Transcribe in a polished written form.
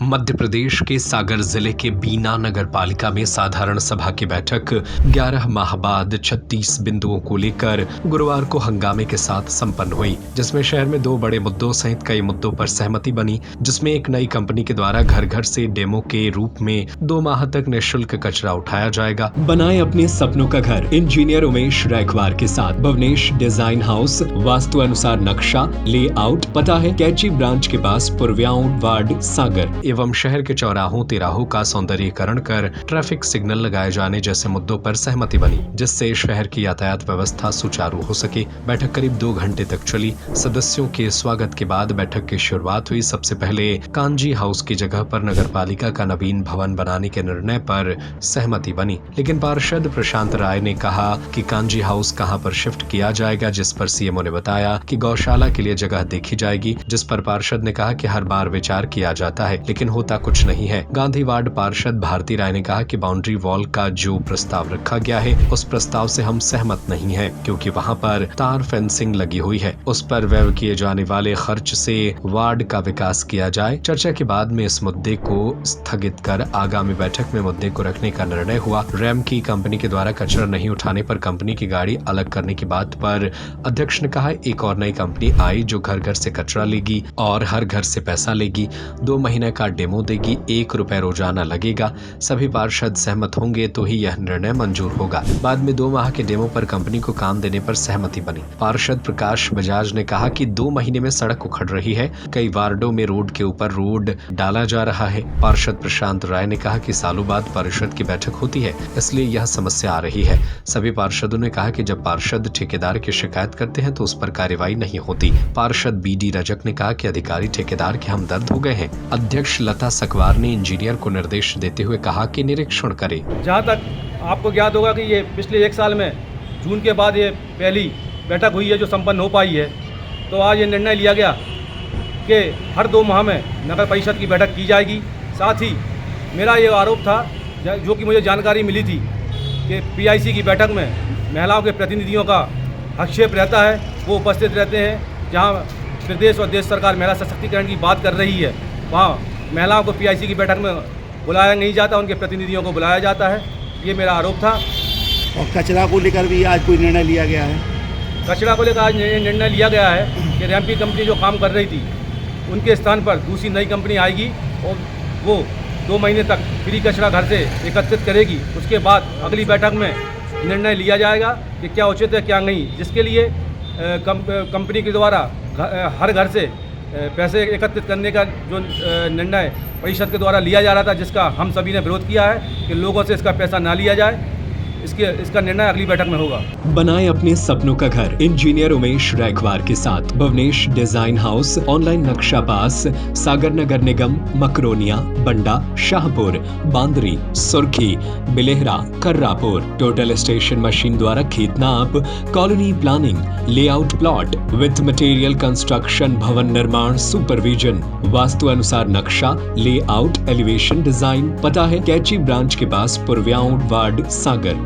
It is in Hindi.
मध्य प्रदेश के सागर जिले के बीना नगर पालिका में साधारण सभा की बैठक 11 माह बाद 36 बिंदुओं को लेकर गुरुवार को हंगामे के साथ संपन्न हुई, जिसमें शहर में 2 बड़े मुद्दों सहित कई मुद्दों पर सहमति बनी, जिसमें एक नई कंपनी के द्वारा घर घर से डेमो के रूप में 2 माह तक निःशुल्क कचरा उठाया जाएगा। बनाए अपने सपनों का घर इंजीनियर उमेश रैखवार के साथ भुवनेश डिजाइन हाउस, वास्तु अनुसार नक्शा, लेआउट, पता है कैची ब्रांच के पास पुरव्याओं वार्ड सागर एवं शहर के चौराहों तिराहों का सौंदर्यीकरण कर ट्रैफिक सिग्नल लगाए जाने जैसे मुद्दों पर सहमति बनी, जिससे शहर की यातायात व्यवस्था सुचारू हो सके। बैठक करीब 2 घंटे तक चली। सदस्यों के स्वागत के बाद बैठक की शुरुआत हुई। सबसे पहले कांजी हाउस की जगह पर नगर पालिका का नवीन भवन बनाने के निर्णय पर सहमति बनी, लेकिन पार्षद प्रशांत राय ने कहा कि कांजी हाउस कहां पर शिफ्ट किया जाएगा, जिस पर सीएमओ ने बताया कि गौशाला के लिए जगह देखी जाएगी, जिस पर पार्षद ने कहा कि हर बार विचार किया जाता है लेकिन होता कुछ नहीं है। गांधी वार्ड पार्षद भारती राय ने कहा कि बाउंड्री वॉल का जो प्रस्ताव रखा गया है उस प्रस्ताव से हम सहमत नहीं है, क्योंकि वहां पर तार फेंसिंग लगी हुई है। उस पर व्यय किए जाने वाले खर्च से वार्ड का विकास किया जाए। चर्चा के बाद में इस मुद्दे को स्थगित कर आगामी बैठक में मुद्दे को रखने का निर्णय हुआ। रैम की कंपनी के द्वारा कचरा नहीं उठाने पर कंपनी की गाड़ी अलग करने की बात पर अध्यक्ष ने कहा एक और नई कंपनी आई जो घर घर से कचरा लेगी और हर घर से पैसा लेगी, 2 महीने का डेमो देगी, 1 रुपए रोजाना लगेगा। सभी पार्षद सहमत होंगे तो ही यह निर्णय मंजूर होगा। बाद में 2 माह के डेमो पर कंपनी को काम देने पर सहमति बनी। पार्षद प्रकाश बजाज ने कहा कि 2 महीने में सड़क उखड़ रही है, कई वार्डों में रोड के ऊपर रोड डाला जा रहा है। पार्षद प्रशांत राय ने कहा कि सालों बाद पार्षद की बैठक होती है, इसलिए यह समस्या आ रही है। सभी पार्षदों ने कहा कि जब पार्षद ठेकेदार की शिकायत करते हैं तो उस पर कार्रवाई नहीं होती। पार्षद BD रजक ने कहा कि अधिकारी ठेकेदार के हमदर्द हो गए हैं। अध्यक्ष लता सकवार ने इंजीनियर को निर्देश देते हुए कहा कि निरीक्षण करे। जहाँ तक आपको ज्ञात होगा कि ये पिछले 1 साल में जून के बाद ये पहली बैठक हुई है जो संपन्न हो पाई है, तो आज ये निर्णय लिया गया कि हर 2 माह में नगर परिषद की बैठक की जाएगी। साथ ही मेरा ये आरोप था, जो कि मुझे जानकारी मिली थी, कि PIC की बैठक में महिलाओं के प्रतिनिधियों का हस्तक्षेप रहता है, वो उपस्थित रहते हैं। जहाँ प्रदेश और देश सरकार महिला सशक्तिकरण की बात कर रही है, वहाँ महिलाओं को PIC की बैठक में बुलाया नहीं जाता, उनके प्रतिनिधियों को बुलाया जाता है। ये मेरा आरोप था। और कचरा को लेकर भी आज कोई निर्णय लिया गया है? कचरा को लेकर आज निर्णय लिया गया है कि रैम की कंपनी जो काम कर रही थी उनके स्थान पर दूसरी नई कंपनी आएगी और वो 2 महीने तक फ्री कचरा घर से एकत्रित करेगी। उसके बाद अगली बैठक में निर्णय लिया जाएगा कि क्या उचित है क्या नहीं, जिसके लिए कंपनी के द्वारा हर घर से पैसे एकत्रित करने का जो निर्णय परिषद के द्वारा लिया जा रहा था, जिसका हम सभी ने विरोध किया है कि लोगों से इसका पैसा ना लिया जाए, इसका निर्णय अगली बैठक में होगा। बनाए अपने सपनों का घर इंजीनियर उमेश रैखवार के साथ भुवनेश डिजाइन हाउस, ऑनलाइन नक्शा पास, सागर नगर निगम, मकरोनिया, बंडा, शाहपुर, बांदरी, सुर्खी, Bilehra, Karrapur, total station machine द्वारा खेत नाप, colony planning, layout plot with material construction, भवन निर्माण सुपरविजन, वास्तु अनुसार नक्शा, लेआउट, एलिवेशन डिजाइन, पता है कैची ब्रांच के पास पुरव्याओं वार्ड सागर।